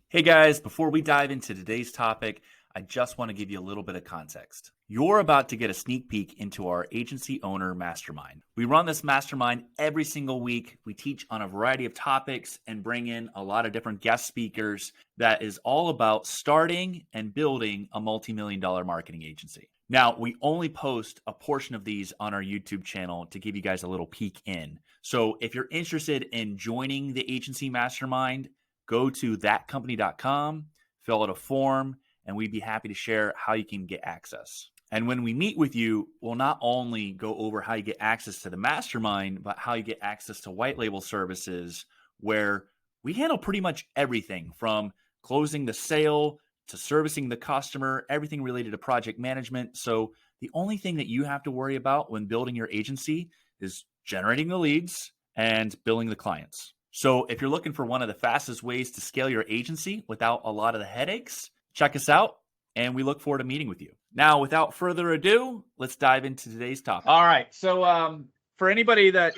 Hey guys, before we dive into today's topic, I just want to give you a little bit of context. You're about to get a sneak peek into our agency owner mastermind. We run this mastermind every single week. We teach on a variety of topics and bring in a lot of different guest speakers that is all about starting and building a multi-million-dollar marketing agency. Now, we only post a portion of these on our YouTube channel to give you guys a little peek in. So if you're interested in joining the agency mastermind, go to thatcompany.com, fill out a form, and we'd be happy to share how you can get access. And when we meet with you, we'll not only go over how you get access to the mastermind, but how you get access to white label services where we handle pretty much everything from closing the sale to servicing the customer, everything related to project management. So the only thing that you have to worry about when building your agency is generating the leads and billing the clients. So if you're looking for one of the fastest ways to scale your agency without a lot of the headaches, check us out, and we look forward to meeting with you. Now, without further ado, let's dive into today's topic. All right. So for anybody that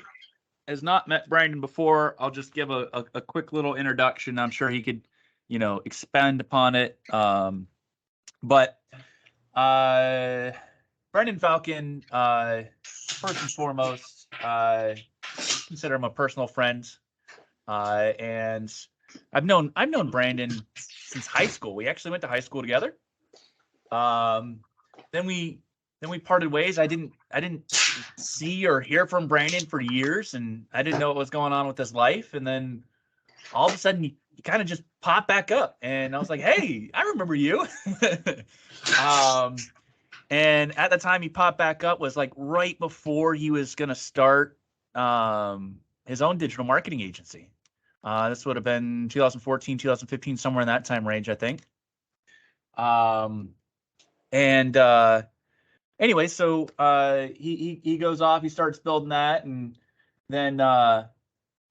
has not met Brandon before, I'll just give a quick little introduction. I'm sure he could, expand upon it. But Brandon Falcon, first and foremost, consider him a personal friend. And I've known Brandon since high school. We actually went to high school together. Then we parted ways. I didn't see or hear from Brandon for years, and I didn't know what was going on with his life. And then all of a sudden, he kind of just popped back up, and I was like, "Hey, I remember you." And at the time he popped back up was like right before he was gonna start his own digital marketing agency. This would have been 2014, 2015, somewhere in that time range, I think. Anyway, so he goes off, he starts building that, and then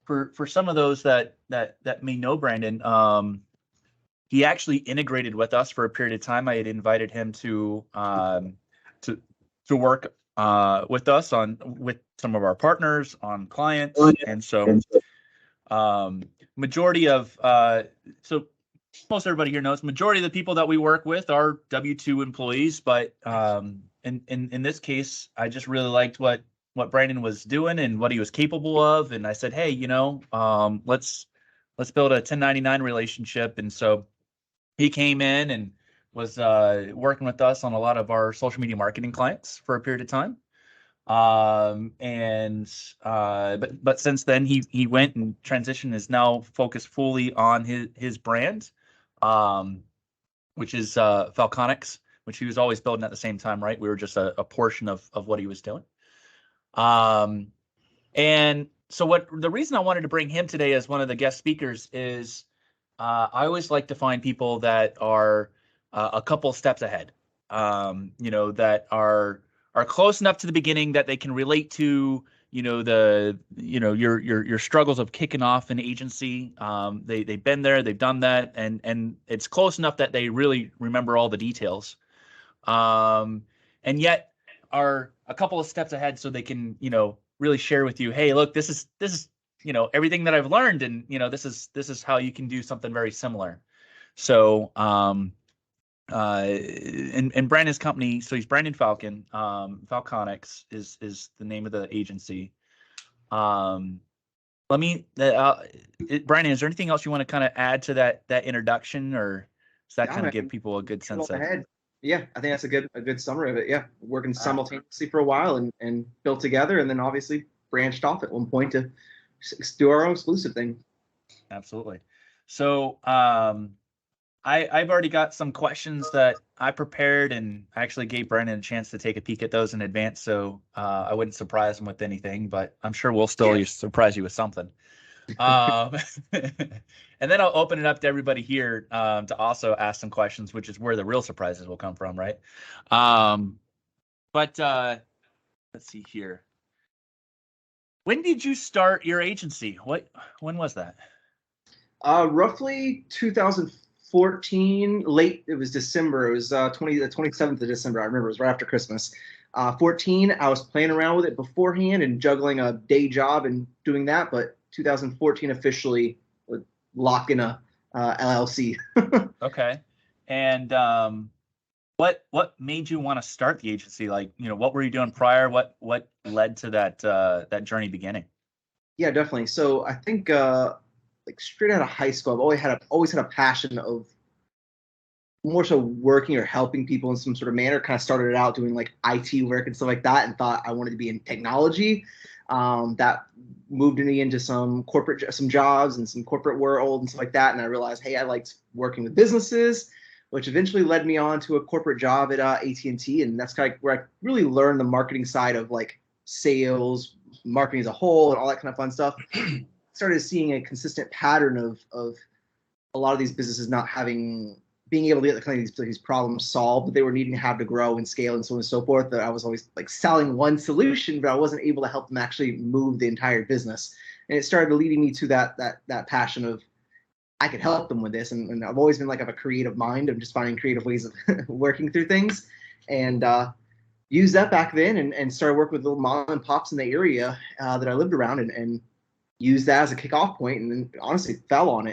for some of those that may know Brandon, he actually integrated with us for a period of time. I had invited him to work with us with some of our partners on clients, and so majority of so most everybody here knows majority of the people that we work with are W-2 employees, but in this case, I just really liked what Brandon was doing and what he was capable of, and I said, hey, let's build a 1099 relationship. And so he came in and was working with us on a lot of our social media marketing clients for a period of time. But since then he went and transitioned, is now focused fully on his brand, which is Falconics, which he was always building at the same time, right? We were just a portion of what he was doing. And so the reason I wanted to bring him today as one of the guest speakers is I always like to find people that are a couple steps ahead, that are close enough to the beginning that they can relate to, your struggles of kicking off an agency. They've been there, they've done that, and it's close enough that they really remember all the details, and yet are a couple of steps ahead, so they can, really share with you, hey, look, this is everything that I've learned, and this is how you can do something very similar. So in Brandon's company, so he's Brandon Falcon. Falconics is the name of the agency. Brandon, is there anything else you want to kind of add to that introduction, or does that kind of give people a good sense of? Yeah, I think that's a good summary of it. Yeah, working simultaneously for a while and built together, and then obviously branched off at one point to do our own exclusive thing. Absolutely. So I've already got some questions that I prepared, and I actually gave Brandon a chance to take a peek at those in advance, so I wouldn't surprise him with anything, but I'm sure we'll still surprise you with something. And then I'll open it up to everybody here to also ask some questions, which is where the real surprises will come from, right? But let's see here. When did you start your agency? When was that? Roughly 2014, late. It was December. It was the 27th of December. I remember it was right after Christmas. 14. I was playing around with it beforehand and juggling a day job and doing that, but 2014 officially locked in a LLC. Okay. And what made you want to start the agency? Like, what were you doing prior? What led to that journey beginning? Yeah, definitely. So I think like straight out of high school, I've always had a passion of more so working or helping people in some sort of manner. Kind of started out doing like IT work and stuff like that, and thought I wanted to be in technology. That moved me into some jobs and some corporate world and stuff like that. And I realized, hey, I liked working with businesses, which eventually led me on to a corporate job at AT&T, and that's kind of where I really learned the marketing side of like sales, marketing as a whole, and all that kind of fun stuff. Started seeing a consistent pattern of a lot of these businesses not being able to get the kind of these problems solved that they were needing to have to grow and scale and so on and so forth. That I was always like selling one solution, but I wasn't able to help them actually move the entire business. And it started leading me to that passion of I could help them with this. And I've always been like of a creative mind of just finding creative ways of working through things, and used that back then and started working with little mom and pops in the area that I lived around, and used that as a kickoff point, and then honestly fell on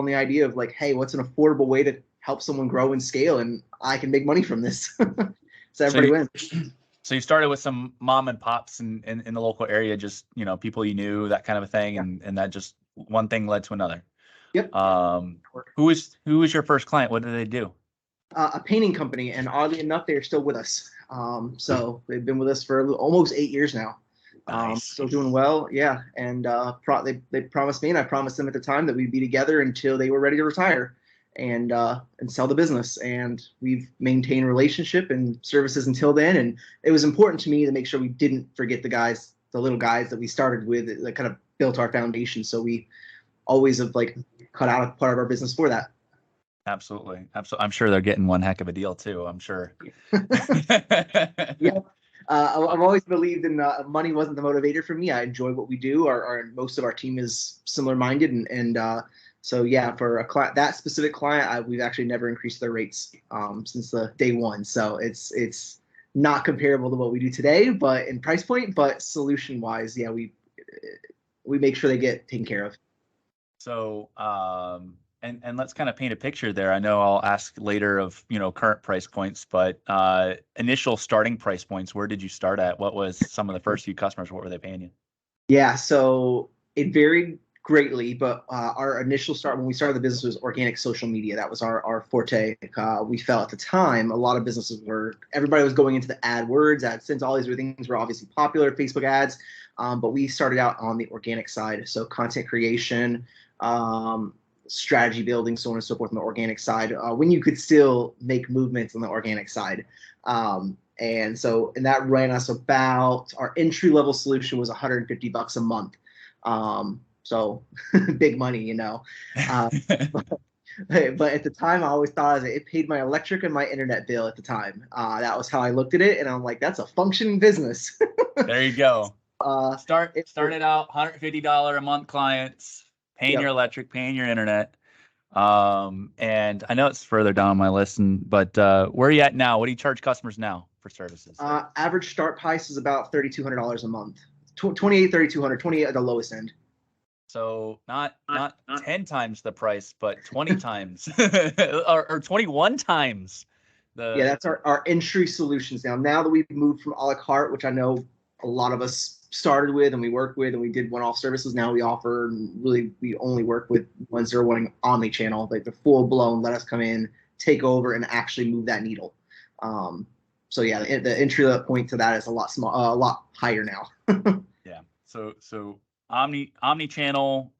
the idea of like, hey, what's an affordable way to help someone grow and scale, and I can make money from this. So everybody wins. So you started with some mom and pops in the local area, just people you knew, that kind of a thing, Yeah. and that just one thing led to another. Yep. Who was your first client? What did they do? A painting company, and oddly enough, they are still with us. So they've been with us for almost 8 years now. Nice. Still doing well, yeah. And they promised me, and I promised them at the time that we'd be together until they were ready to retire and sell the business. And we've maintained a relationship and services until then. And it was important to me to make sure we didn't forget the little guys that we started with, that kind of built our foundation. So we always have like cut out a part of our business for that. Absolutely. I'm sure they're getting one heck of a deal too. I'm sure. Yeah. I've always believed in money wasn't the motivator for me. I enjoy what we do. Most of our team is similar minded, and so yeah, for that specific client, we've actually never increased their rates since the day one. So it's not comparable to what we do today, but in price point, but solution wise, yeah, we make sure they get taken care of. So and let's kind of paint a picture there. I know I'll ask later of current price points, but initial starting price points. Where did you start at? What was some of the first few customers? What were they paying you? Yeah, so it varied greatly, but our initial start when we started the business was organic social media. That was our forte. We felt at the time a lot of businesses everybody was going into the AdWords, AdSense, all these other things were obviously popular, Facebook ads, but we started out on the organic side, so content creation, strategy building, so on and so forth on the organic side, when you could still make movements on the organic side. And that ran us about, our entry level solution was $150 a month. So big money, but at the time I always thought it paid my electric and my internet bill at the time. That was how I looked at it. And I'm like, that's a functioning business. There you go. Started out $150 a month clients, paying your electric, paying your internet. And I know it's further down my list, but where are you at now? What do you charge customers now for services? Average start price is about $3,200 a month. 28, 3,200, 28 at the lowest end. So not 10 times the price, but 20 times or 21 times. Yeah, that's our entry solutions now. Now that we've moved from a la carte, which I know a lot of us started with and we worked with and we did one-off services, now we offer, we only work with ones that are wanting omni-channel, like the full-blown, let us come in, take over, and actually move that needle. So yeah, the entry point to that is a lot higher now. Yeah. So omni-channel,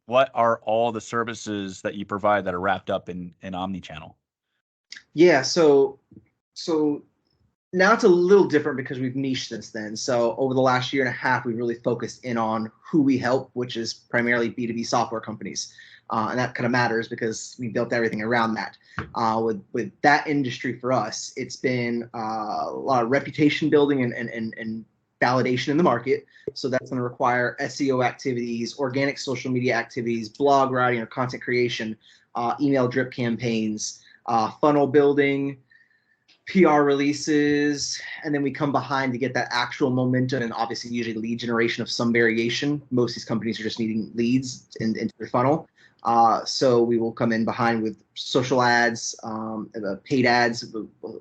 what are all the services that you provide that are wrapped up in omni-channel? Yeah, so now it's a little different because we've niched since then. So over the last year and a half, we've really focused in on who we help, which is primarily B2B software companies. And that kind of matters because we built everything around that. With that industry for us, it's been a lot of reputation building and validation in the market. So that's going to require SEO activities, organic social media activities, blog writing or content creation, email drip campaigns, funnel building, PR releases, and then we come behind to get that actual momentum, and obviously usually lead generation of some variation. Most of these companies are just needing leads into their funnel. So we will come in behind with social ads, paid ads,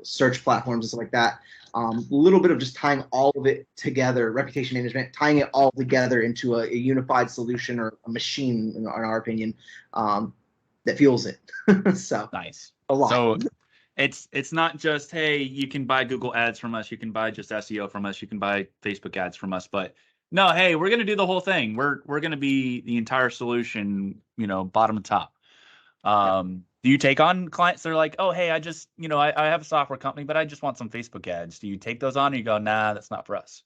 search platforms, and stuff like that. A little bit of just tying all of it together, reputation management, tying it all together into a unified solution or a machine, in our opinion, that fuels it. So Nice. a lot. So it's not just, hey, you can buy Google ads from us, you can buy just SEO from us, you can buy Facebook ads from us, but no, hey, we're going to do the whole thing. We're going to be the entire solution, bottom to top. Do you take on clients that are like, oh, hey, I just, I have a software company, but I just want some Facebook ads. Do you take those on, or you go, nah, that's not for us?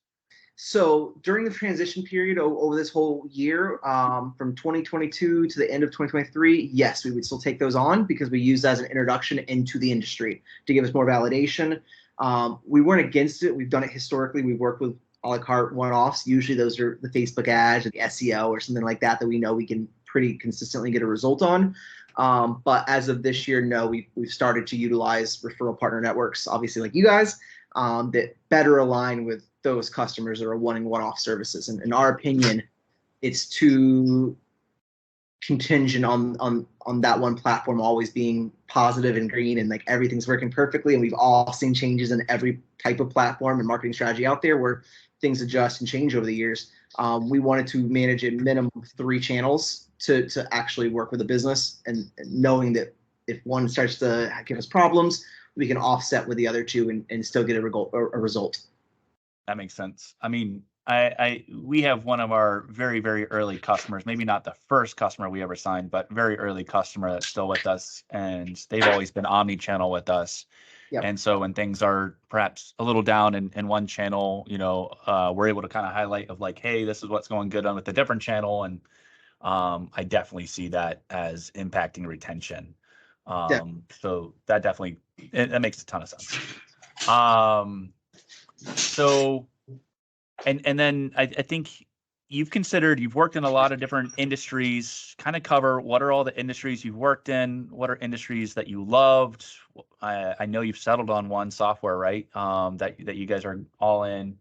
So during the transition period over this whole year, from 2022 to the end of 2023, yes, we would still take those on because we use that as an introduction into the industry to give us more validation. We weren't against it. We've done it historically. We've worked with a la carte one-offs. Usually those are the Facebook ads or the SEO or something like that we know we can pretty consistently get a result on. But as of this year, no, we've started to utilize referral partner networks, obviously like you guys, that better align with those customers that are wanting one-off services. And in our opinion, it's too contingent on that one platform always being positive and green and like everything's working perfectly. And we've all seen changes in every type of platform and marketing strategy out there where things adjust and change over the years. We wanted to manage a minimum of 3 channels to actually work with a business, and knowing that if one starts to give us problems, we can offset with the other 2 and still get a result. That makes sense. I mean, we have one of our very, very early customers, maybe not the first customer we ever signed, but very early customer that's still with us, and they've always been omni-channel with us. Yep. And so when things are perhaps a little down in one channel, we're able to kind of highlight of like, hey, this is what's going good on with a different channel. And I definitely see that as impacting retention. So that definitely, that makes a ton of sense. So, and then I think you've worked in a lot of different industries. Kind of cover what are all the industries you've worked in? What are industries that you loved? I know you've settled on one, software, right? That you guys are all in.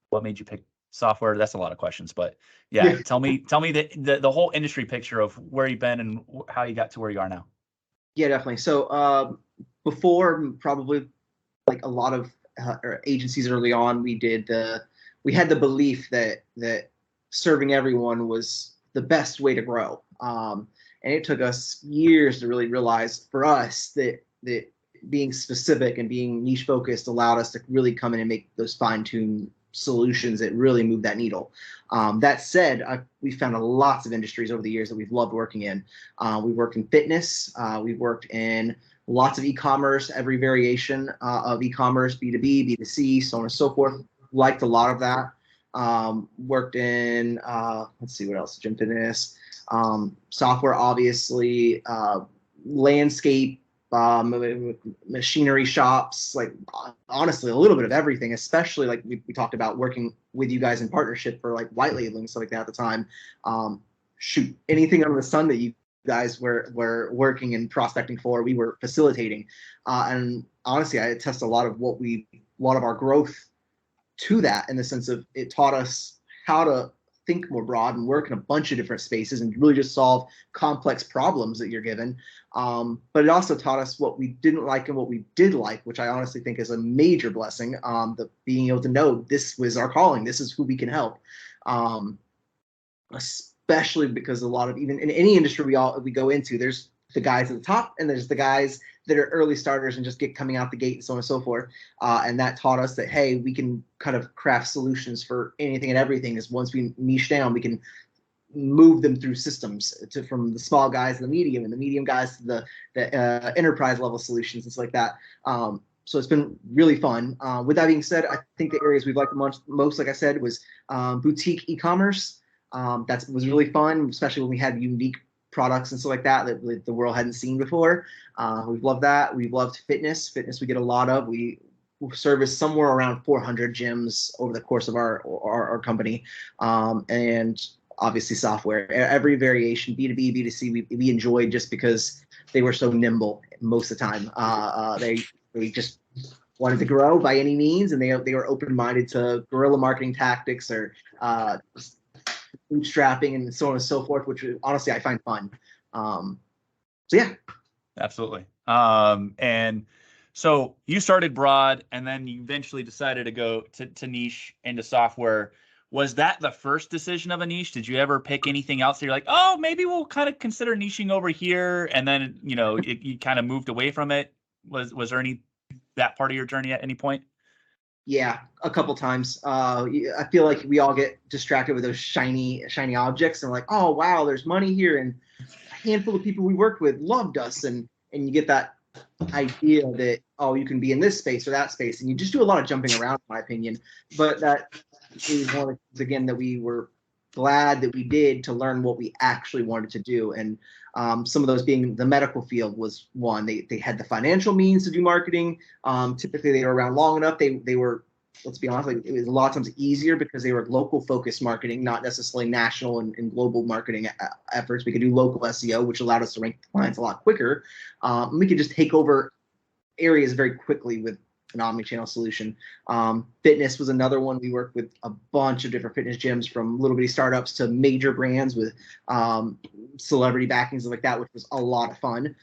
What made you pick software? That's a lot of questions, but yeah. Tell me the whole industry picture of where you've been and how you got to where you are now. Yeah, definitely. So before, probably like a lot of agencies early on, we had the belief that serving everyone was the best way to grow. And it took us years to really realize for us that being specific and being niche focused allowed us to really come in and make those fine-tuned solutions that really move that needle. That said, we found lots of industries over the years that we've loved working in. We've worked in fitness. We've worked in lots of e-commerce, every variation of e-commerce, B2B, B2C, so on and so forth. Liked a lot of that. Worked in, let's see what else, gym fitness, software, obviously, landscape, machinery shops, like honestly, a little bit of everything, especially like we talked about working with you guys in partnership for like white labeling, stuff like that at the time. Shoot, anything under the sun that you guys were working and prospecting for, we were facilitating. And honestly, I attest a lot of our growth to that, in the sense of it taught us how to think more broad and work in a bunch of different spaces and really just solve complex problems that you're given. But it also taught us what we didn't like and what we did like, which I honestly think is a major blessing. The being able to know this was our calling, this is who we can help. Especially because a lot of, even in any industry we go into, there's the guys at the top and there's the guys that are early starters and just get coming out the gate and so on and so forth. And that taught us that, hey, we can kind of craft solutions for anything and everything. Is once we niche down, we can move them through systems from the small guys to the medium, and the medium guys to the enterprise level solutions and stuff like that. So it's been really fun. With that being said, I think the areas we've liked most, like I said, was boutique e-commerce. That was really fun, especially when we had unique products and stuff like that the world hadn't seen before. We've loved that. We've loved fitness. Fitness we get a lot of. We service somewhere around 400 gyms over the course of our company. And obviously software. Every variation, B2B, B2C, we enjoyed just because they were so nimble most of the time. They just wanted to grow by any means, and they were open-minded to guerrilla marketing tactics or bootstrapping and so on and so forth, which honestly I find fun. So yeah. Absolutely. And so you started broad and then you eventually decided to go to niche into software. Was that the first decision of a niche? Did you ever pick anything else that you're like, oh, maybe we'll kind of consider niching over here? And then, you kind of moved away from it. Was there that part of your journey at any point? Yeah, a couple times. I feel like we all get distracted with those shiny objects and like, oh wow, there's money here, and a handful of people we worked with loved us, and you get that idea that, oh, you can be in this space or that space, and you just do a lot of jumping around, in my opinion. But that is one of the things, again, that we were glad that we did to learn what we actually wanted to do. And some of those being the medical field was one. They had the financial means to do marketing. Typically, they were around long enough. They were, let's be honest, like, it was a lot of times easier because they were local focused marketing, not necessarily national and global marketing efforts. We could do local SEO, which allowed us to rank clients a lot quicker. We could just take over areas very quickly with an omni-channel solution. Fitness was another one. We worked with a bunch of different fitness gyms, from little bitty startups to major brands with celebrity backings and like that, which was a lot of fun.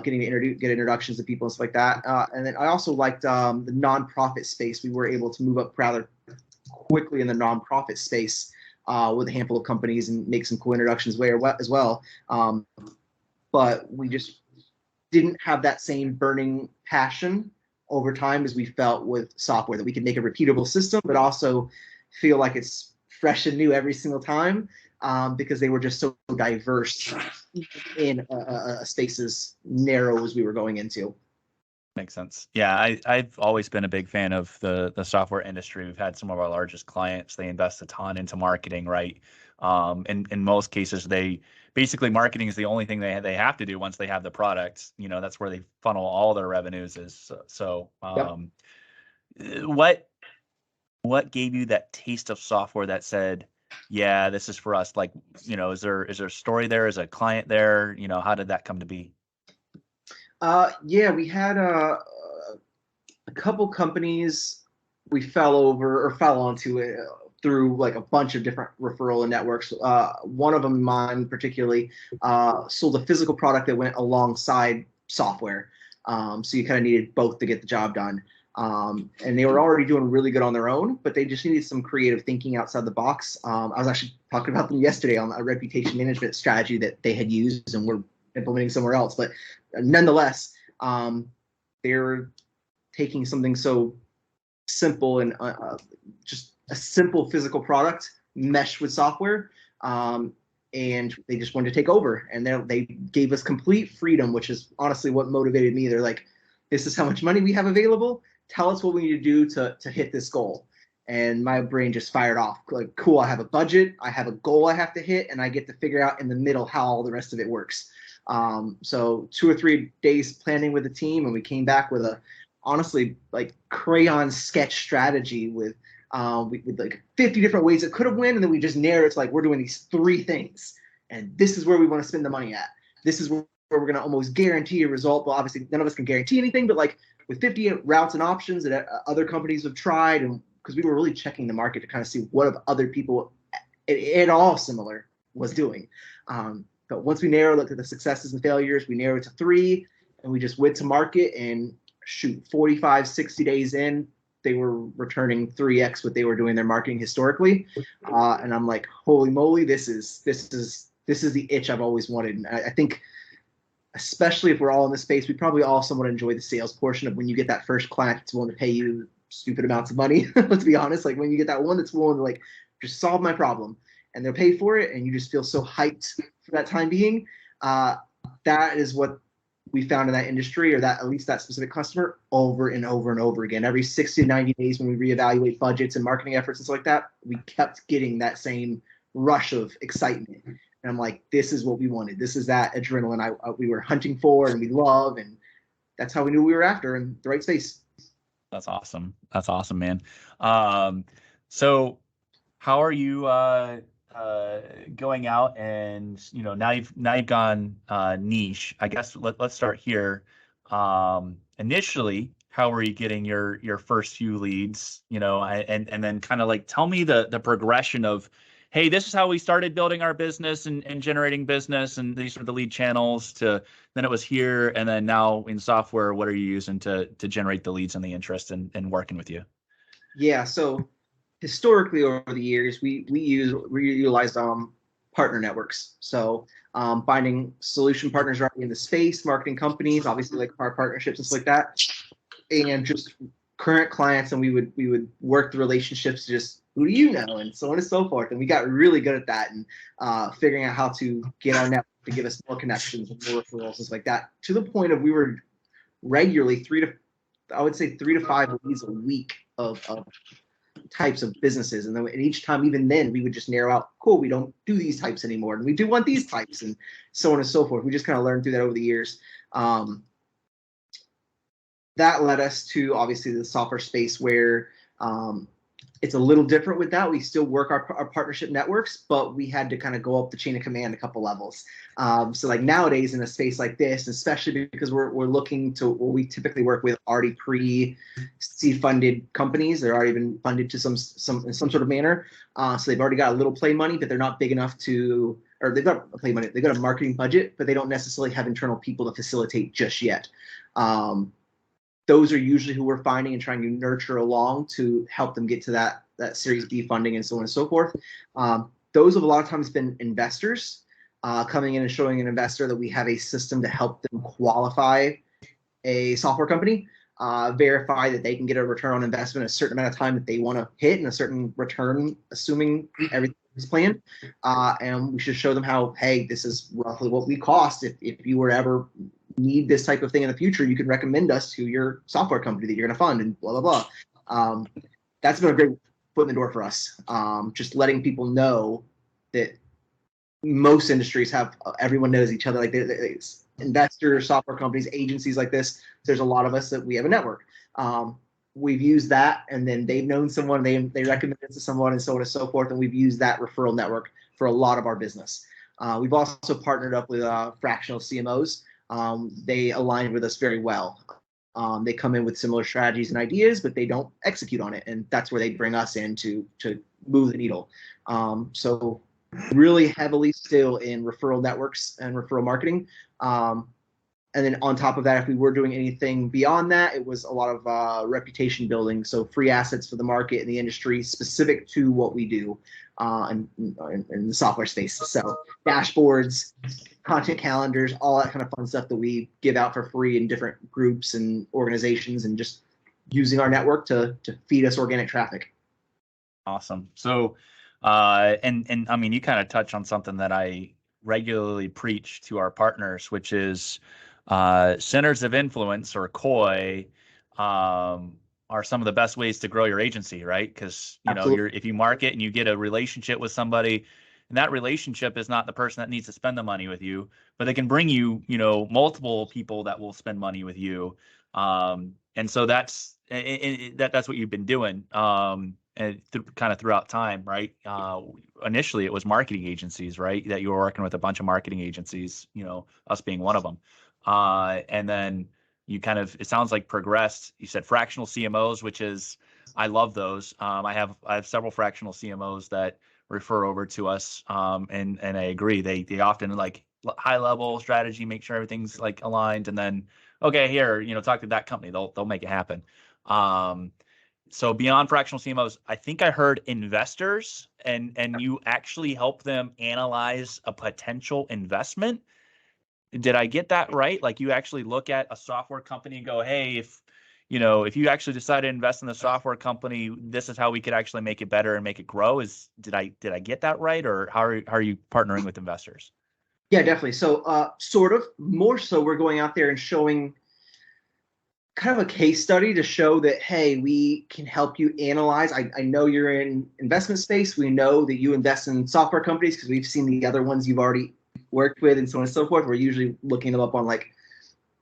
Getting to get introductions to people and stuff like that. And then I also liked the nonprofit space. We were able to move up rather quickly in the nonprofit space with a handful of companies and make some cool introductions there as well. But we just didn't have that same burning passion over time as we felt with software, that we could make a repeatable system, but also feel like it's fresh and new every single time, because they were just so diverse in a space as narrow as we were going into. Makes sense. Yeah, I've always been a big fan of the software industry. We've had some of our largest clients. They invest a ton into marketing, right? In most cases, basically marketing is the only thing they have to do once they have the product. That's where they funnel all their revenues is. So, what gave you that taste of software that said, yeah, this is for us? Like, is there a story there? Is a client there? How did that come to be? Yeah, we had a couple companies we fell onto it through like a bunch of different referral networks. One of them, mine particularly, sold a physical product that went alongside software. So you kind of needed both to get the job done. And they were already doing really good on their own, but they just needed some creative thinking outside the box. I was actually talking about them yesterday on a reputation management strategy that they had used and were implementing somewhere else. But nonetheless, they're taking something so simple and just a simple physical product meshed with software, and they just wanted to take over. And they gave us complete freedom, which is honestly what motivated me. They're like, this is how much money we have available. Tell us what we need to do to hit this goal. And my brain just fired off. Like, cool, I have a budget, I have a goal I have to hit, and I get to figure out in the middle how all the rest of it works. So 2 or 3 days planning with the team, and we came back with a honestly like crayon sketch strategy with like 50 different ways it could have went, and then we just narrowed it to like, we're doing these 3 things, and this is where we want to spend the money at. This is where we're going to almost guarantee a result. Well, obviously none of us can guarantee anything, but like with 50 routes and options that other companies have tried, and because we were really checking the market to kind of see what other people at all similar was doing. But once we narrowed, looked at the successes and failures, we narrowed it to 3, and we just went to market, and 45, 60 days in, they were returning 3x what they were doing their marketing historically. And I'm like, holy moly, this is the itch I've always wanted. And I think, especially if we're all in this space, we probably all somewhat enjoy the sales portion of when you get that first client that's willing to pay you stupid amounts of money. Let's be honest. Like when you get that one that's willing to like just solve my problem, and they'll pay for it, and you just feel so hyped for that time being. That is what we found in that industry, or that at least that specific customer, over and over and over again. Every 60 to 90 days when we reevaluate budgets and marketing efforts and stuff like that, we kept getting that same rush of excitement. And I'm like, this is what we wanted. This is that adrenaline we were hunting for and we love, and that's how we knew we were after in the right space. That's awesome. That's awesome, man. So how are you going out, and now you've gone niche? I guess let's start here. Initially, how were you getting your first few leads? And then kind of like tell me the progression of hey, this is how we started building our business and generating business, and these are the lead channels, to then it was here, and then now in software, what are you using to generate the leads and the interest in working with you? Yeah, so historically over the years, we utilize partner networks. So finding solution partners already in the space, marketing companies, obviously like our partnerships and stuff like that, and just current clients, and we would work the relationships to just, who do you know, and so on and so forth. And we got really good at that, and figuring out how to get our network to give us more connections and more referrals and stuff like that, to the point of we were regularly 3 to 5 leads a week of types of businesses. And then each time, even then, we would just narrow out, cool, we don't do these types anymore, and we do want these types, and so on and so forth. We just kind of learned through that over the years. That led us to obviously the software space, where it's a little different with that. We still work our partnership networks, but we had to kind of go up the chain of command a couple levels. So like nowadays in a space like this, especially because we're looking to, what we typically work with, already pre-seed funded companies. They're already been funded to some in some sort of manner. So they've already got a little play money, but they're not big enough to, or they've got play money. They've got a marketing budget, but they don't necessarily have internal people to facilitate just yet. Those are usually who we're finding and trying to nurture along to help them get to that Series B funding and so on and so forth. Those have a lot of times been investors coming in and showing an investor that we have a system to help them qualify a software company, verify that they can get a return on investment a certain amount of time that they want to hit, and a certain return, assuming everything is planned. And we should show them how, hey, this is roughly what we cost. If you were ever need this type of thing in the future, you can recommend us to your software company that you're going to fund, and blah, blah, blah. That's been a great foot in the door for us. Just letting people know that most industries have, everyone knows each other. Like investors, software companies, agencies like this, there's a lot of us that we have a network. We've used that, and then they've known someone, they recommend it to someone, and so on and so forth. And we've used that referral network for a lot of our business. We've also partnered up with fractional CMOs. They align with us very well. They come in with similar strategies and ideas, but they don't execute on it, and that's where they bring us in to move the needle. So really heavily still in referral networks and referral marketing. And then on top of that, if we were doing anything beyond that, it was a lot of reputation building, so free assets for the market and the industry specific to what we do in the software space. So dashboards, content calendars, all that kind of fun stuff that we give out for free in different groups and organizations, and just using our network to feed us organic traffic. Awesome. So, and I mean, you kind of touch on something that I regularly preach to our partners, which is centers of influence, or COI, are some of the best ways to grow your agency, right? Because if you market and you get a relationship with somebody, and that relationship is not the person that needs to spend the money with you, but they can bring you, multiple people that will spend money with you. And so that's what you've been doing, and kind of throughout time, right? Initially, it was marketing agencies, right? That you were working with a bunch of marketing agencies, us being one of them. And then you kind of, it sounds like, progressed. You said fractional CMOs, which is, I love those. I have several fractional CMOs that refer over to us. And I agree. They often like high level strategy, make sure everything's like aligned, and then, okay, here, talk to that company. They'll make it happen. So beyond fractional CMOs, I think I heard investors, and you actually help them analyze a potential investment. Did I get that right? Like, you actually look at a software company and go, hey, if you actually decide to invest in the software company, this is how we could actually make it better and make it grow. Did I get that right? Or how are you partnering with investors? Yeah, definitely. So sort of more so we're going out there and showing kind of a case study to show that, hey, we can help you analyze. I know you're in investment space. We know that you invest in software companies because we've seen the other ones you've already worked with, and so on and so forth. We're usually looking them up on, like,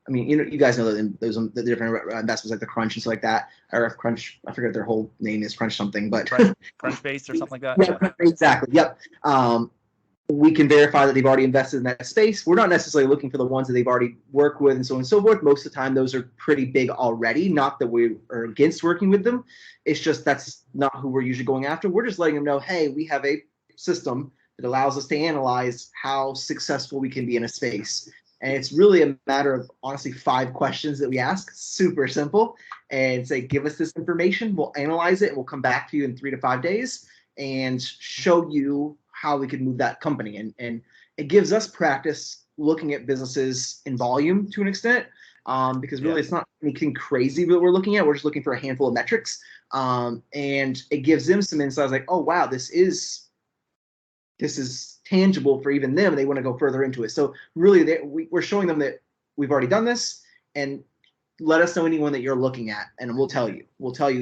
I mean, you guys know that those the different investments like the Crunch and stuff like that, or Crunch, I forget their whole name is, Crunch something, but Crunchbase or something like that. Yeah, exactly. Yep. We can verify that they've already invested in that space. We're not necessarily looking for the ones that they've already worked with and so on and so forth. Most of the time, those are pretty big already. Not that we are against working with them. It's just that's not who we're usually going after. We're just letting them know, hey, we have a system that allows us to analyze how successful we can be in a space. And it's really a matter of honestly 5 questions that we ask, super simple, and say, give us this information, we'll analyze it, and we'll come back to you in 3 to 5 days and show you how we can move that company. And it gives us practice looking at businesses in volume to an extent, because really it's not anything crazy that we're looking at. We're just looking for a handful of metrics. And it gives them some insights like, oh, wow, this is tangible for even them. They want to go further into it. So really we're showing them that we've already done this, and let us know anyone that you're looking at, and we'll tell you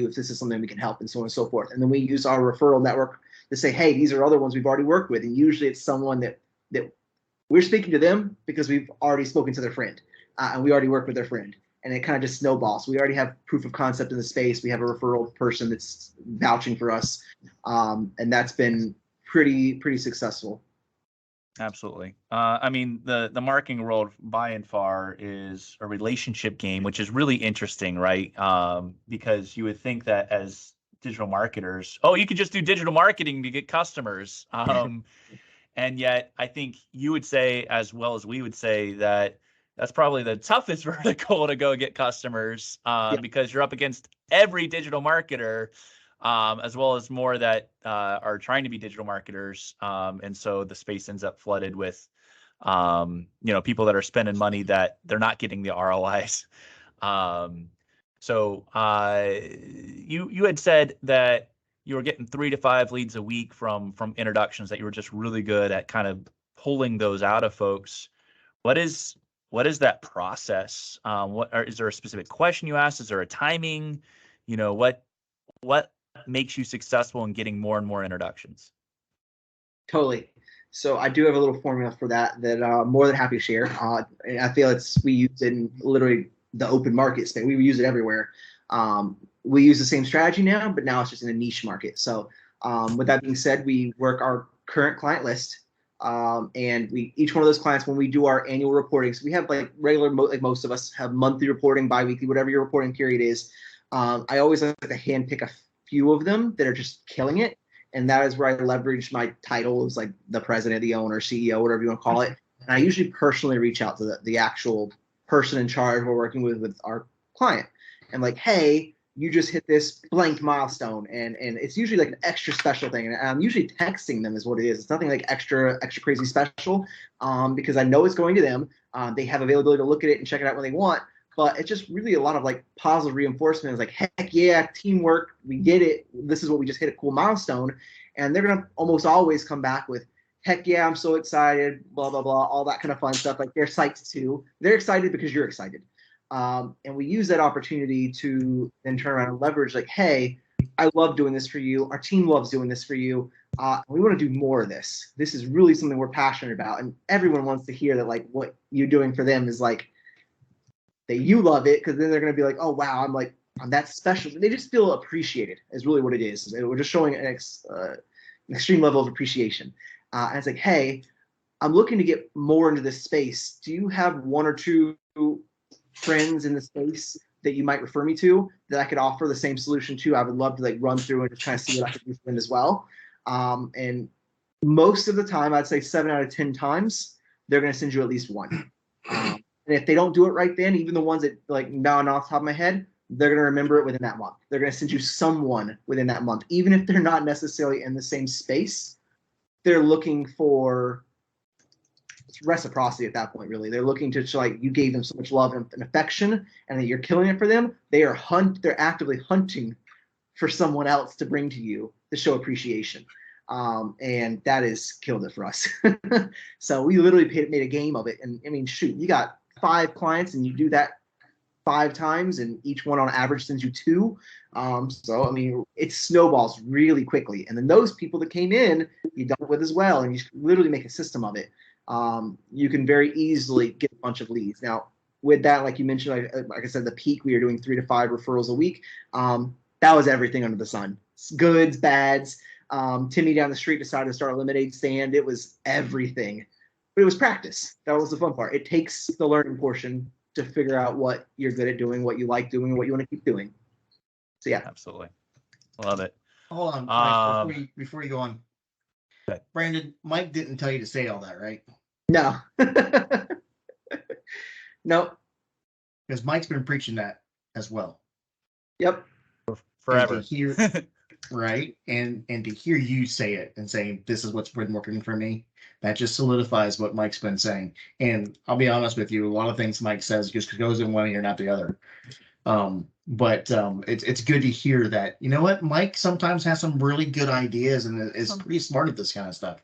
if this is something we can help, and so on and so forth. And then we use our referral network to say, hey, these are other ones we've already worked with. And usually it's someone that we're speaking to them because we've already spoken to their friend, and we already worked with their friend. And it kind of just snowballs. We already have proof of concept in the space. We have a referral person that's vouching for us. And that's been pretty successful. Absolutely. I mean, the marketing world by and far is a relationship game, which is really interesting, right? Because you would think that as digital marketers, you could just do digital marketing to get customers. And yet I think you would say, as well as we would say, that that's probably the toughest vertical to go get customers, because you're up against every digital marketer, as well as more that are trying to be digital marketers. And so the space ends up flooded with, people that are spending money that they're not getting the ROIs. So you had said that you were getting 3 to 5 leads a week from introductions, that you were just really good at kind of pulling those out of folks. What is that process? Is there a specific question you ask? Is there a timing? What makes you successful in getting more and more introductions? Totally. So I do have a little formula for that I'm more than happy to share. I feel we use it in literally the open market space. We use it everywhere. We use the same strategy now, but now it's just in a niche market. So with that being said, we work our current client list, and each one of those clients, when we do our annual reporting, so we have like regular, like most of us have monthly reporting, biweekly, whatever your reporting period is. I always like to handpick a few of them that are just killing it. And that is where I leverage my title as like the president, the owner, CEO, whatever you want to call it. And I usually personally reach out to the actual person in charge we're working with our client. And like, hey, you just hit this blank milestone. And it's usually like an extra special thing. And I'm usually texting them is what it is. It's nothing like extra crazy special, because I know it's going to them. They have availability to look at it and check it out when they want. But it's just really a lot of like positive reinforcement. It's like, heck yeah, teamwork, we get it. This is what we just hit, a cool milestone. And they're going to almost always come back with, heck yeah, I'm so excited, blah, blah, blah, all that kind of fun stuff. Like they're psyched too. They're excited because you're excited. And we use that opportunity to then turn around and leverage like, hey, I love doing this for you. Our team loves doing this for you. We want to do more of this. This is really something we're passionate about. And everyone wants to hear that like what you're doing for them is like, that you love it, because then they're going to be like, oh, wow, I'm that special. They just feel appreciated is really what it is. We're just showing an extreme level of appreciation. And it's like, hey, I'm looking to get more into this space. Do you have 1 or 2 friends in the space that you might refer me to that I could offer the same solution to? I would love to like run through and just kind of see what I could do for them as well. And most of the time, I'd say 7 out of 10 times, they're going to send you at least one. And if they don't do it right then, even the ones that like not off the top of my head, they're going to remember it within that month. They're going to send you someone within that month. Even if they're not necessarily in the same space, they're looking for reciprocity at that point, really. They're looking to show like you gave them so much love and affection and that you're killing it for them. They're actively hunting for someone else to bring to you to show appreciation. And that has killed it for us. So we literally made a game of it. And I mean, shoot, you got 5 clients and you do that 5 times and each one on average sends you 2. So, I mean, it snowballs really quickly. And then those people that came in, you done it with as well. And you literally make a system of it. You can very easily get a bunch of leads. Now, with that, like you mentioned, like I said, the peak, we were doing 3 to 5 referrals a week. That was everything under the sun. Goods, bads. Timmy down the street decided to start a lemonade stand. It was everything. But it was practice. That was the fun part. It takes the learning portion to figure out what you're good at doing, what you like doing, and what you want to keep doing. So yeah. Absolutely. Love it. Hold on, Mike, before you go on. Brandon, Mike didn't tell you to say all that, right? No. Nope. Because Mike's been preaching that as well. Yep. Forever. And to hear, right? And to hear you say it and saying this is what's been working for me, that just solidifies what Mike's been saying. And I'll be honest with you, a lot of things Mike says just goes in one ear, not the other. But it's good to hear that, you know what, Mike sometimes has some really good ideas and is pretty smart at this kind of stuff.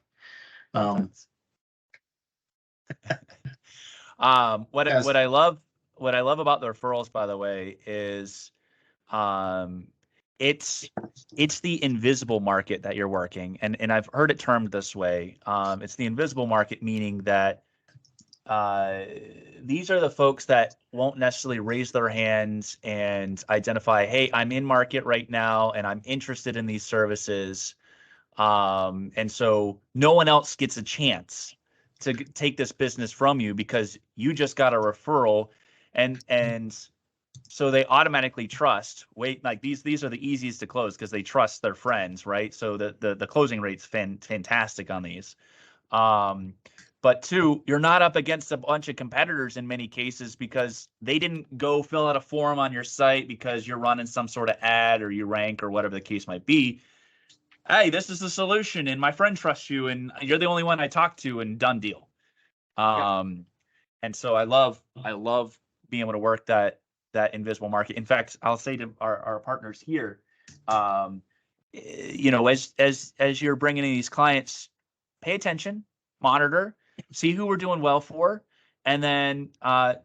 What I love about the referrals, by the way, is it's the invisible market that you're working, and I've heard it termed this way. It's the invisible market, meaning that these are the folks that won't necessarily raise their hands and identify, hey, I'm in market right now and I'm interested in these services. And so no one else gets a chance to take this business from you because you just got a referral, and so they automatically trust. Wait, like these are the easiest to close because they trust their friends, right? So the closing rate's fantastic on these. But two, you're not up against a bunch of competitors in many cases because they didn't go fill out a form on your site because you're running some sort of ad or you rank or whatever the case might be. Hey, this is the solution, and my friend trusts you, and you're the only one I talk to, and done deal. And so I love being able to work that invisible market. In fact, I'll say to our partners here, you know, as you're bringing in these clients, pay attention, monitor, see who we're doing well for, and then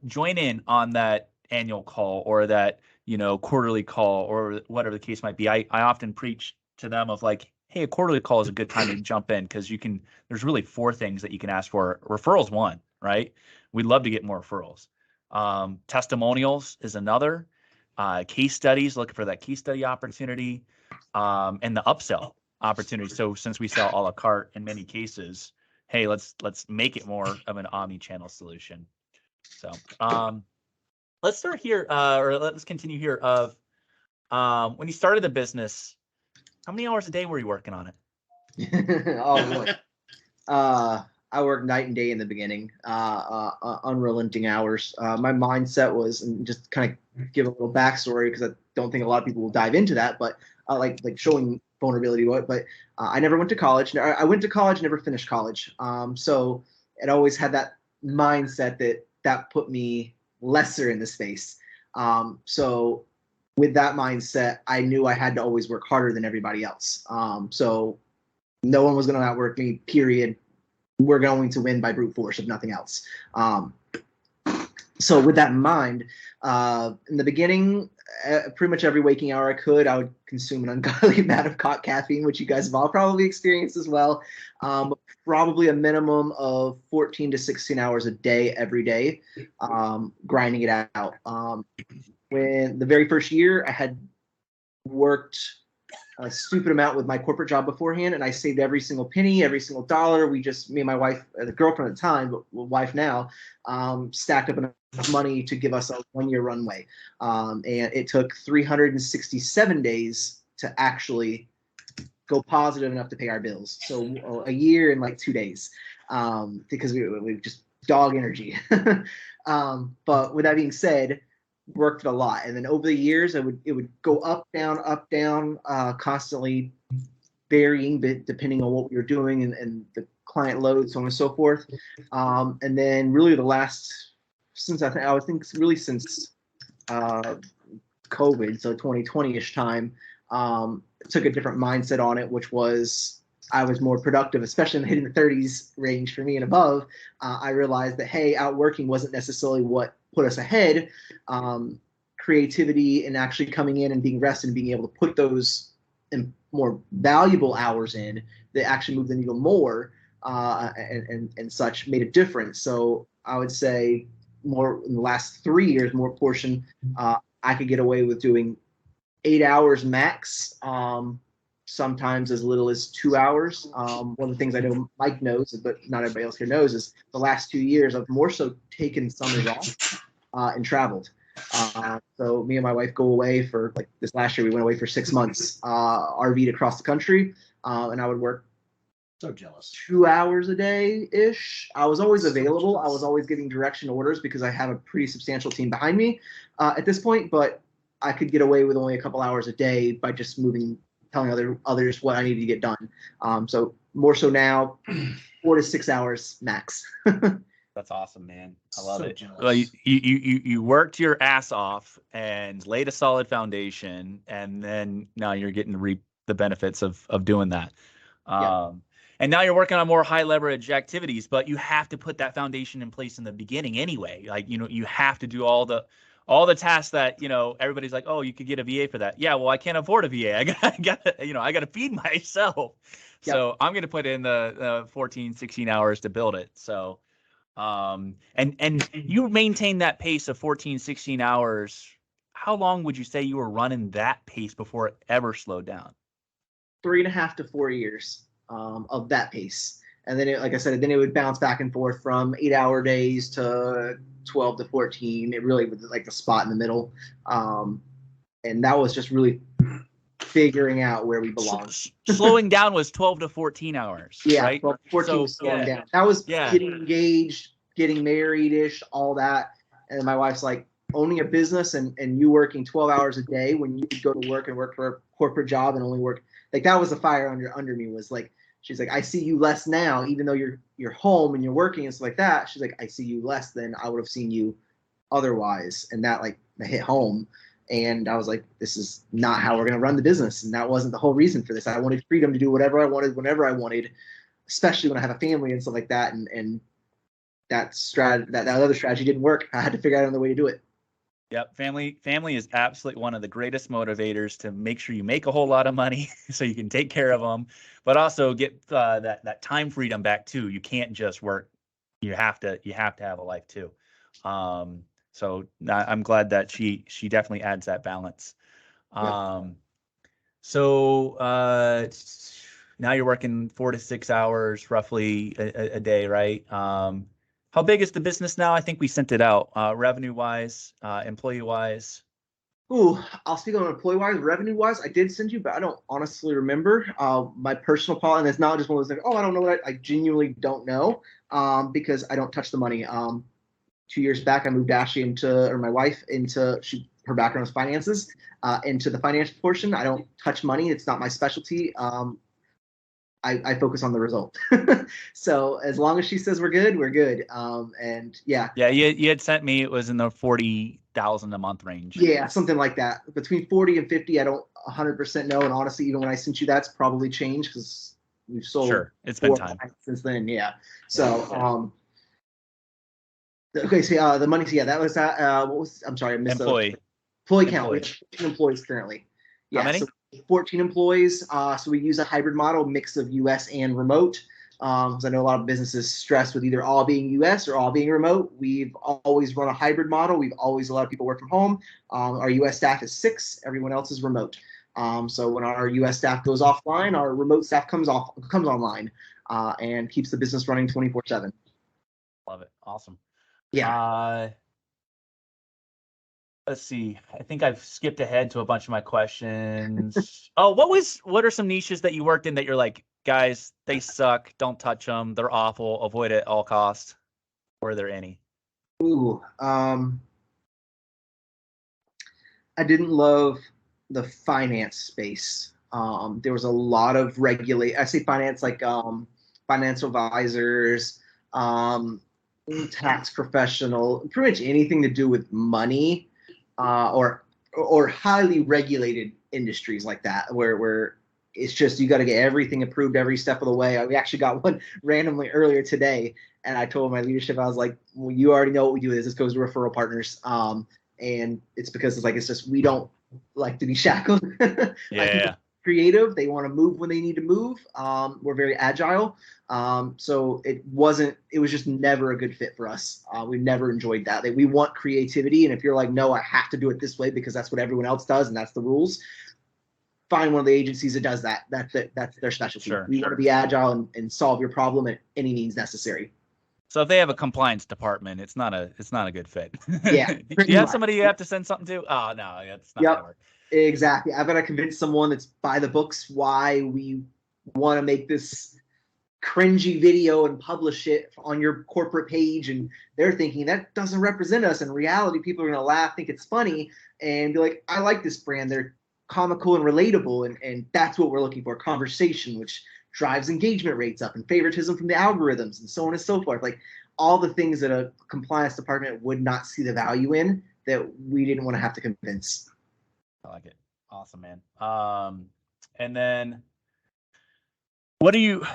join in on that annual call or that, you know, quarterly call or whatever the case might be. I often preach to them of like, hey, a quarterly call is a good time to jump in because there's really 4 things that you can ask for. Referrals one, right? We'd love to get more referrals. Testimonials is another. Case studies, looking for that case study opportunity, and the upsell opportunity. So since we sell a la carte in many cases, hey, let's make it more of an omni-channel solution. So let's start here, or let's continue here. Of when you started the business, how many hours a day were you working on it? Oh boy. I worked night and day in the beginning, unrelenting hours. My mindset was, and just kind of give a little backstory because I don't think a lot of people will dive into that, but like showing vulnerability. But I never went to college. I went to college, never finished college. So it always had that mindset that put me lesser in the space. So with that mindset, I knew I had to always work harder than everybody else. So no one was going to outwork me, period. We're going to win by brute force, if nothing else. So with that in mind, in the beginning, pretty much every waking hour I could, I would consume an ungodly amount of caffeine, which you guys have all probably experienced as well. Probably a minimum of 14 to 16 hours a day, every day, grinding it out. When the very first year, I had worked a stupid amount with my corporate job beforehand, and I saved every single penny, every single dollar. Me and my wife, the girlfriend at the time, but wife now, stacked up enough money to give us a 1-year runway. And it took 367 days to actually go positive enough to pay our bills. So a year and like 2 days, because we just dog energy. But with that being said, worked a lot, and then over the years it would go up down, constantly varying depending on what we were doing and the client load, so on and so forth. And then really the last, since since COVID, so 2020-ish time, took a different mindset on it, which was I was more productive, especially in hitting the 30s range for me and above. I realized that, hey, outworking wasn't necessarily what put us ahead. Creativity and actually coming in and being rested and being able to put those more valuable hours in that actually move the needle more, and such, made a difference. So I would say more in the last 3 years, more portion, I could get away with doing 8 hours max, sometimes as little as 2 hours. One of the things I know Mike knows, but not everybody else here knows, is the last 2 years I've more so taken summers off and traveled. So me and my wife go away for, like this last year, we went away for 6 months, RV'd across the country, and I would work So jealous. 2 hours a day ish. I was always available. I was always giving direction orders because I have a pretty substantial team behind me at this point, but I could get away with only a couple hours a day by just telling others what I needed to get done. So more so now, 4 to 6 hours max. That's awesome, man. I love So it. jealous. Well, you worked your ass off and laid a solid foundation, and then now you're getting to reap the benefits of doing that. Yeah. And now you're working on more high leverage activities, but you have to put that foundation in place in the beginning anyway. Like, you have to do all the tasks that, everybody's like, oh, you could get a VA for that. Yeah, well, I can't afford a VA. I got to feed myself. Yep. So I'm going to put in the 14, 16 hours to build it. So, and you maintain that pace of 14, 16 hours. How long would you say you were running that pace before it ever slowed down? 3.5 to 4 years of that pace. And then, like I said, then it would bounce back and forth from 8-hour days to 12 to 14. It really was like the spot in the middle. And that was just really figuring out where we belong. Slowing down was 12 to 14 hours. Yeah, right? 12 to 14 was slowing yeah. down. That was Yeah. getting engaged, getting married-ish, all that. And my wife's like, owning a business and you working 12 hours a day when you could go to work and work for a corporate job and only work, like that was the fire under me, was like, she's like, I see you less now, even though you're home and you're working and stuff like that. She's like, I see you less than I would have seen you otherwise. And that hit home. And I was like, this is not how we're going to run the business. And that wasn't the whole reason for this. I wanted freedom to do whatever I wanted, whenever I wanted, especially when I have a family and stuff like that. And that other strategy didn't work. I had to figure out another way to do it. Yep. Family is absolutely one of the greatest motivators to make sure you make a whole lot of money so you can take care of them, but also get that time freedom back too. You can't just work. You have to have a life too. So I'm glad that she definitely adds that balance. Yep. So now you're working 4 to 6 hours roughly a day, right? How big is the business now? I think we sent it out, revenue-wise, employee-wise. Ooh, I'll speak on employee-wise. Revenue-wise, I did send you, but I don't honestly remember. My personal policy, and it's not just one of those like, oh, I don't know what I genuinely don't know, because I don't touch the money. 2 years back, I moved Ashley my wife into, her background is finances, into the financial portion. I don't touch money. It's not my specialty. I focus on the result. So as long as she says we're good, we're good. And yeah. Yeah, you had sent me, it was in the 40,000 a month range. Yeah, something like that. Between 40 and 50, I don't 100% know. And honestly, even when I sent you, that's probably changed because we've sold. Sure, it's been time since then. Yeah. So, okay. So the money. So yeah, that was that. I'm sorry, I missed employee count. We have 14 employees currently. Yeah. How many? So 14 employees. So we use a hybrid model, mix of US and remote. Because I know a lot of businesses stress with either all being US or all being remote. We've always run a hybrid model. We've always allowed people work from home. Our US staff is 6. Everyone else is remote. So when our US staff goes offline, our remote staff comes online and keeps the business running 24/7. Love it. Awesome. Yeah. Let's see. I think I've skipped ahead to a bunch of my questions. Oh, what are some niches that you worked in that you're like, guys, they suck, don't touch them, they're awful, avoid it at all costs? Were there any? Ooh, I didn't love the finance space. There was a lot of I say finance, like financial advisors, tax professional, pretty much anything to do with money, or highly regulated industries like that, where it's just you got to get everything approved every step of the way. We actually got one randomly earlier today, and I told my leadership, I was like, well, you already know what we do. This goes to referral partners, and it's because it's just we don't like to be shackled. Yeah. Creative. They want to move when they need to move. We're very agile. So it was just never a good fit for us. We never enjoyed that. We want creativity. And if you're like, no, I have to do it this way because that's what everyone else does and that's the rules, find one of the agencies that does that. That's it. That's their specialty. Sure, we want to be agile and solve your problem at any means necessary. So if they have a compliance department, it's not a good fit. Yeah. You have somebody you have to send something to? Oh no, it's not gonna work. Exactly. I've got to convince someone that's by the books why we want to make this cringy video and publish it on your corporate page, and they're thinking that doesn't represent us. In reality, people are going to laugh, think it's funny, and be like, I like this brand. They're comical and relatable, and that's what we're looking for. Conversation, which drives engagement rates up, and favoritism from the algorithms, and so on and so forth. Like all the things that a compliance department would not see the value in, that we didn't want to have to convince. I like it. Awesome, man. And then what do you,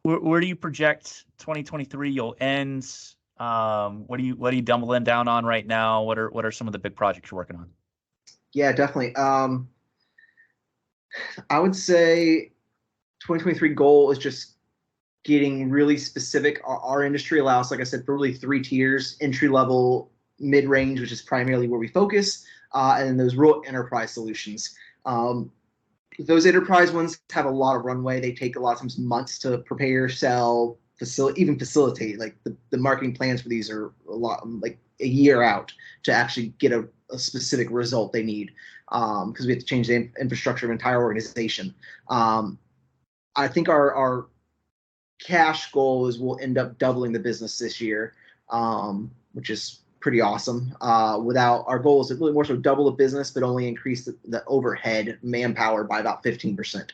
where do you project 2023 you'll end? What are you doubling down on right now? What are some of the big projects you're working on? Yeah, definitely. I would say 2023 goal is just getting really specific. Our industry allows, like I said, for really 3 tiers: entry level, mid range, which is primarily where we focus, and then those real enterprise solutions. Those enterprise ones have a lot of runway. They take a lot of times months to prepare, sell, even facilitate. Like the marketing plans for these are a lot, like a year out to actually get a specific result they need, because we have to change the infrastructure of an entire organization. I think our cash goal is we'll end up doubling the business this year, which is pretty awesome. Without our goal is to really more so double the business, but only increase the overhead manpower by about 15%.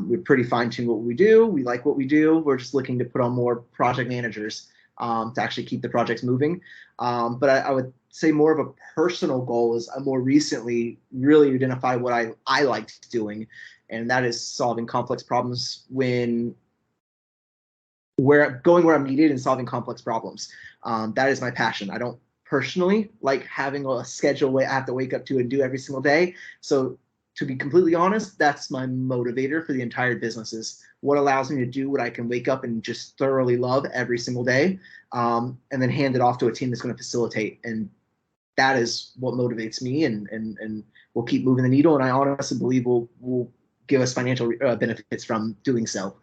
We're pretty fine-tuned what we do. We like what we do. We're just looking to put on more project managers to actually keep the projects moving. But I would say more of a personal goal is I more recently really identified what I liked doing, and that is solving complex problems where I'm needed and solving complex problems. That is my passion. I don't personally like having a schedule I have to wake up to and do every single day. So to be completely honest, that's my motivator for the entire business, is what allows me to do what I can wake up and just thoroughly love every single day, and then hand it off to a team that's going to facilitate. And that is what motivates me, and will keep moving the needle. And I honestly believe will give us financial benefits from doing so.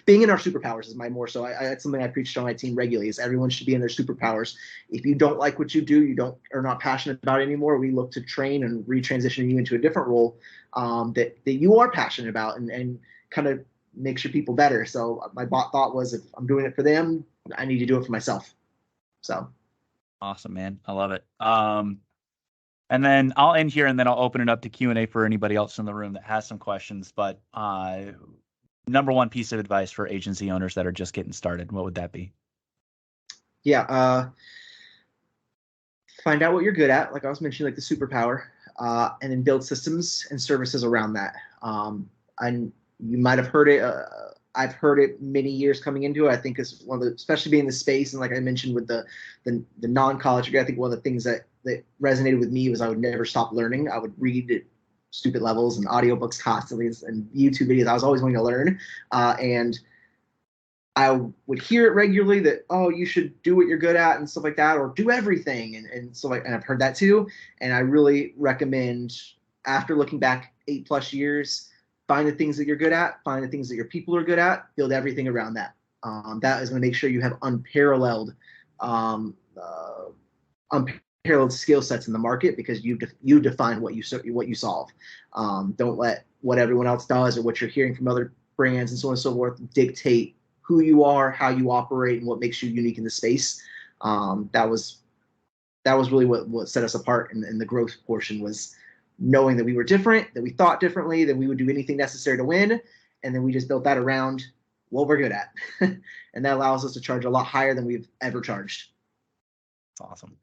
Being in our superpowers is my more so. That's something I preach to my team regularly, is everyone should be in their superpowers. If you don't like what you do, are not passionate about it anymore, we look to train and retransition you into a different role that you are passionate about, and kind of makes your people better. So my thought was, if I'm doing it for them, I need to do it for myself. So awesome, man. I love it. And then I'll end here, and then I'll open it up to Q&A for anybody else in the room that has some questions. But number one piece of advice for agency owners that are just getting started, what would that be? Yeah, find out what you're good at, like I was mentioning, like the superpower, and then build systems and services around that. And you might have heard it. I've heard it many years coming into it. I think it's one of the, especially being in the space, and like I mentioned with the non-college, I think one of the things that resonated with me was I would never stop learning. I would read at stupid levels and audiobooks constantly and YouTube videos. I was always wanting to learn, and I would hear it regularly that, oh, you should do what you're good at and stuff like that, or do everything, and so like, and I've heard that too. And I really recommend, after looking back 8+ years, find the things that you're good at, find the things that your people are good at, build everything around that. That is going to make sure you have unparalleled skill sets in the market, because you define what you solve. Don't let what everyone else does or what you're hearing from other brands and so on and so forth dictate who you are, how you operate, and what makes you unique in the space. That was really what set us apart in the growth portion, was knowing that we were different, that we thought differently, that we would do anything necessary to win, and then we just built that around what we're good at. And that allows us to charge a lot higher than we've ever charged. That's awesome.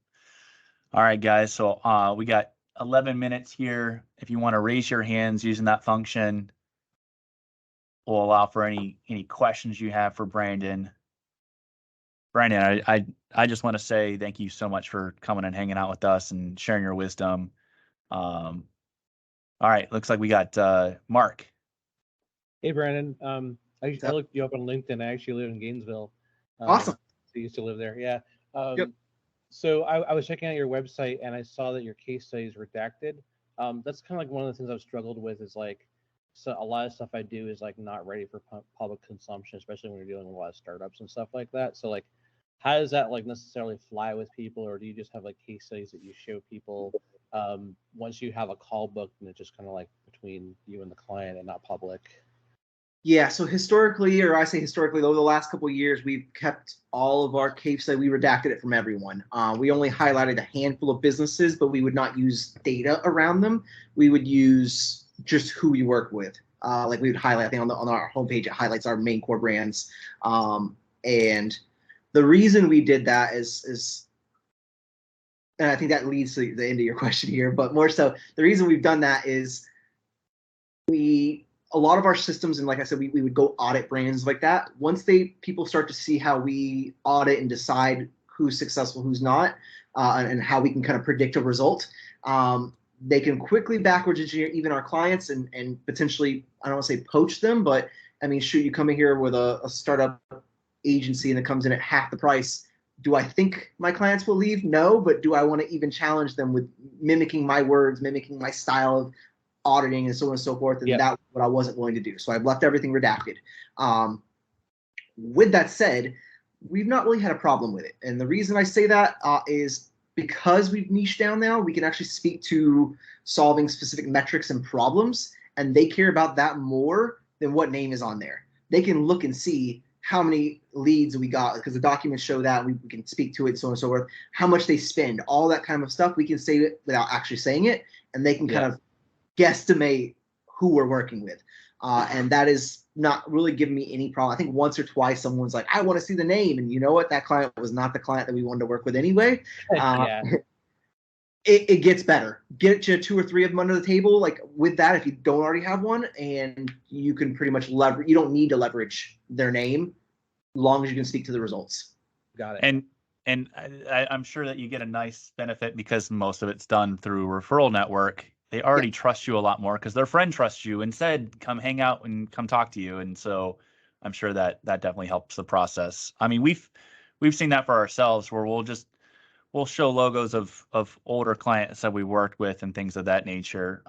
All right, guys. So we got 11 minutes here. If you want to raise your hands using that function, we'll allow for any questions you have for Brandon. Brandon, I just want to say thank you so much for coming and hanging out with us and sharing your wisdom. All right, looks like we got Mark. Hey, Brandon. I looked you up on LinkedIn. I actually live in Gainesville. Awesome. So you used to live there, yeah. Yep. So I was checking out your website, and I saw that your case study is redacted. That's kind of like one of the things I've struggled with, is like, so a lot of stuff I do is like not ready for public consumption, especially when you're dealing with a lot of startups and stuff like that. So like, how does that like necessarily fly with people, or do you just have like case studies that you show people once you have a call booked, and it's just kind of like between you and the client and not public? Yeah, so historically, or I say historically, over the last couple of years, we've kept all of our case study. We redacted it from everyone. We only highlighted a handful of businesses, but we would not use data around them. We would use just who we work with. Like we would highlight, I think on our homepage, it highlights our main core brands. And the reason we did that is, and I think that leads to the end of your question here, but more so, the reason we've done that is a lot of our systems, and like I said, we would go audit brands like that. Once people start to see how we audit and decide who's successful, who's not, and how we can kind of predict a result, they can quickly backwards engineer even our clients and potentially, I don't want to say poach them, but I mean, shoot, you come in here with a startup agency and it comes in at half the price. Do I think my clients will leave? No, but do I want to even challenge them with mimicking my words, mimicking my style of auditing and so on and so forth, and that's what I wasn't willing to do. So I've left everything redacted. With that said, we've not really had a problem with it. And the reason I say that is because we've niched down now, we can actually speak to solving specific metrics and problems, and they care about that more than what name is on there. They can look and see how many leads we got, because the documents show that, we can speak to it, so on and so forth, how much they spend, all that kind of stuff. We can say it without actually saying it, and they can kind of guesstimate who we're working with. And that is not really giving me any problem. I think once or twice someone's like, I want to see the name. And you know what? That client was not the client that we wanted to work with anyway. It gets better. Get you 2 or 3 of them under the table. Like with that, if you don't already have one, and you can pretty much leverage, you don't need to leverage their name as long as you can speak to the results. Got it. And I'm sure that you get a nice benefit because most of it's done through referral network. They already trust you a lot more because their friend trusts you and said, come hang out and come talk to you. And so I'm sure that definitely helps the process. I mean, we've seen that for ourselves where we'll show logos of older clients that we worked with and things of that nature.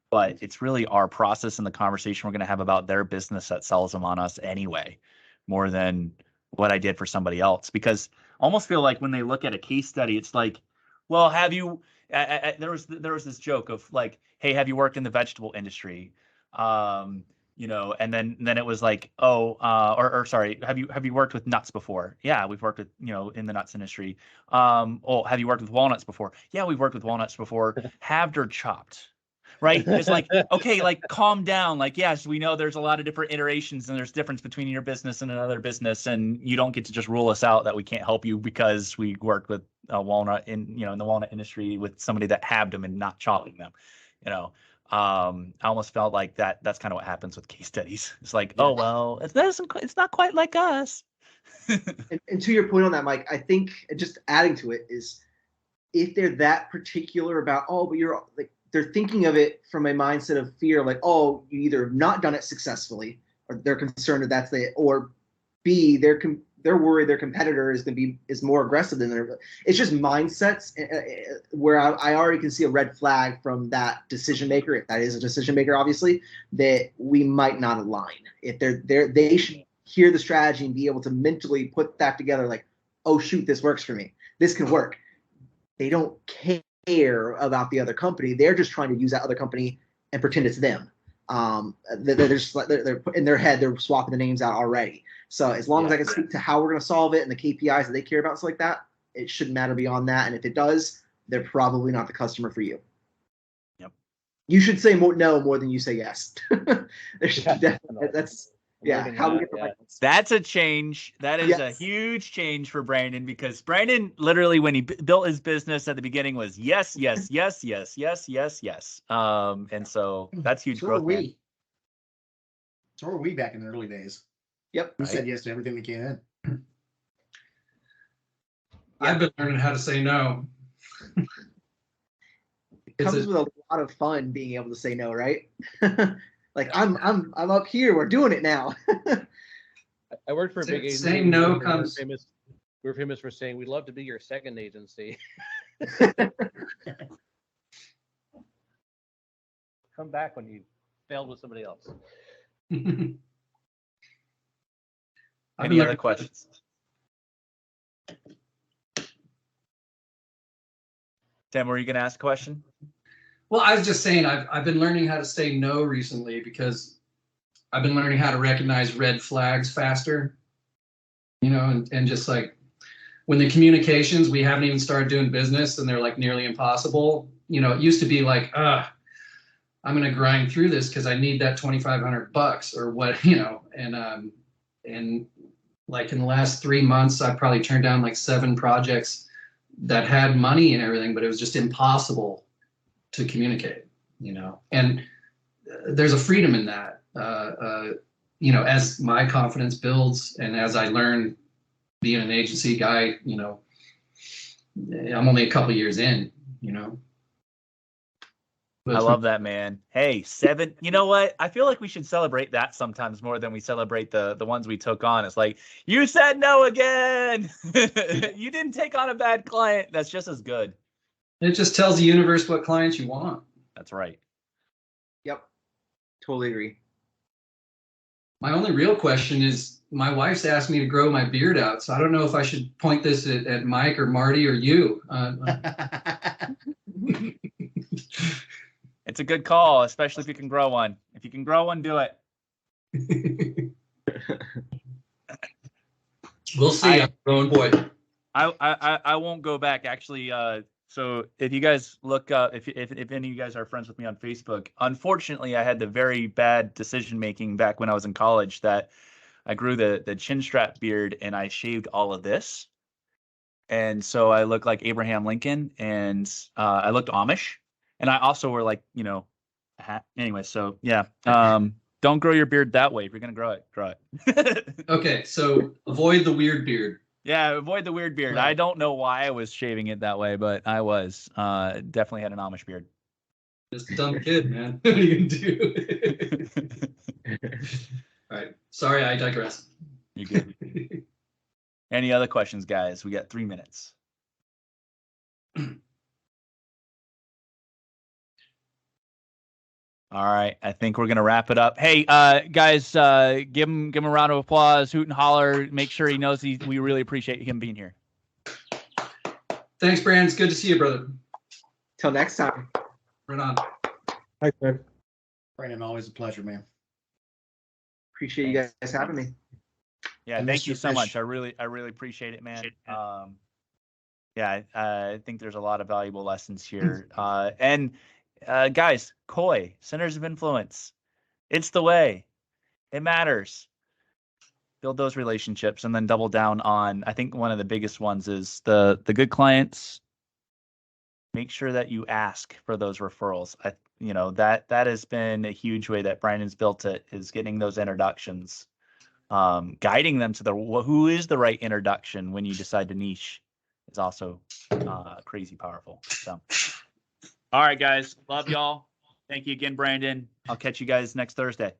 But it's really our process and the conversation we're going to have about their business that sells them on us anyway, more than what I did for somebody else. Because I almost feel like when they look at a case study, it's like, well, have you... there was this joke of like, hey, have you worked in the vegetable industry? And then it was like, or sorry, have you worked with nuts before? Yeah, we've worked with, in the nuts industry. Have you worked with walnuts before? Yeah, we've worked with walnuts before. Halved or chopped? Right? It's like, okay, like calm down. Like, yes, we know there's a lot of different iterations and there's difference between your business and another business, and you don't get to just rule us out that we can't help you because we worked with a walnut in the walnut industry with somebody that halved them and not chopping them. I almost felt like that's kind of what happens with case studies. It's like, oh well, it's not quite like us. and to your point on that, Mike, I think just adding to it is if they're that particular about, but you're like, they're thinking of it from a mindset of fear, like, you either have not done it successfully, or they're concerned that that's it, or B, they're worried their competitor is more aggressive than them. It's just mindsets where I already can see a red flag from that decision maker, if that is a decision maker, obviously, that we might not align. If they should hear the strategy and be able to mentally put that together, like, oh shoot, this works for me. This can work. They don't care about the other company. They're just trying to use that other company and pretend it's them. They're in their head, they're swapping the names out already. So as long as I can speak to how we're going to solve it and the KPIs that they care about, stuff like that, it shouldn't matter beyond that. And if it does, they're probably not the customer for you. Yep. You should say more than you say yes. That's how we get the right ones. That's a change. That is a huge change for Brandon, because Brandon literally, when he built his business at the beginning, was yes, yes, yes, yes, yes, yes, yes. And so that's huge growth. So were we back in the early days. Yep. We said yes to everything that came in. I've been learning how to say no. It comes with a lot of fun being able to say no, right? Like I'm up here. We're doing it now. I worked for a big agency. Saying no comes. We're famous for saying we'd love to be your second agency. Come back when you failed with somebody else. Any other questions? Tim, were you going to ask a question? Well, I was just saying I've been learning how to say no recently, because I've been learning how to recognize red flags faster, and just like when the communications, we haven't even started doing business and they're like nearly impossible. It used to be like, I'm going to grind through this because I need that $2,500 or what, and like in the last 3 months, I've probably turned down like 7 projects that had money and everything, but it was just impossible to communicate, and there's a freedom in that, as my confidence builds and as I learn being an agency guy, I'm only a couple years in, I love that, man. Hey, 7. You know what? I feel like we should celebrate that sometimes more than we celebrate the ones we took on. It's like, you said no again. You didn't take on a bad client. That's just as good. It just tells the universe what clients you want. That's right. Yep. Totally agree. My only real question is, my wife's asked me to grow my beard out, so I don't know if I should point this at Mike or Marty or you. It's a good call, especially if you can grow one. If you can grow one, do it. We'll see. I'm growing boy. I won't go back actually. So if you guys look up, if any of you guys are friends with me on Facebook, unfortunately I had the very bad decision making back when I was in college that I grew the chin strap beard and I shaved all of this, and so I look like Abraham Lincoln, and I looked Amish, and I also were like, a hat. Anyway, so yeah. Don't grow your beard that way. If you're gonna grow it. Okay, so avoid the weird beard. Yeah, avoid the weird beard. Right. I don't know why I was shaving it that way, but I was. Definitely had an Amish beard. Just a dumb kid, man. What are you gonna do? All right. Sorry, I digress. You good? Any other questions, guys? We got 3 minutes. All right, I think we're gonna wrap it up. Hey, guys, give him a round of applause, hoot and holler. Make sure he knows we really appreciate him being here. Thanks, Brand. It's good to see you, brother. Till next time. Right on. Thanks, man. Brandon, always a pleasure, man. Appreciate you guys having me. Yeah, And thank you Mr. so Fish. much. I really appreciate it, man. Yeah, I think there's a lot of valuable lessons here. And guys, COI, Centers of Influence, it's the way. It matters. Build those relationships and then double down on, I think one of the biggest ones is the good clients. Make sure that you ask for those referrals. That has been a huge way that Brandon's built it, is getting those introductions, guiding them to who is the right introduction when you decide to niche is also crazy powerful. So, all right, guys, love y'all. Thank you again, Brandon. I'll catch you guys next Thursday.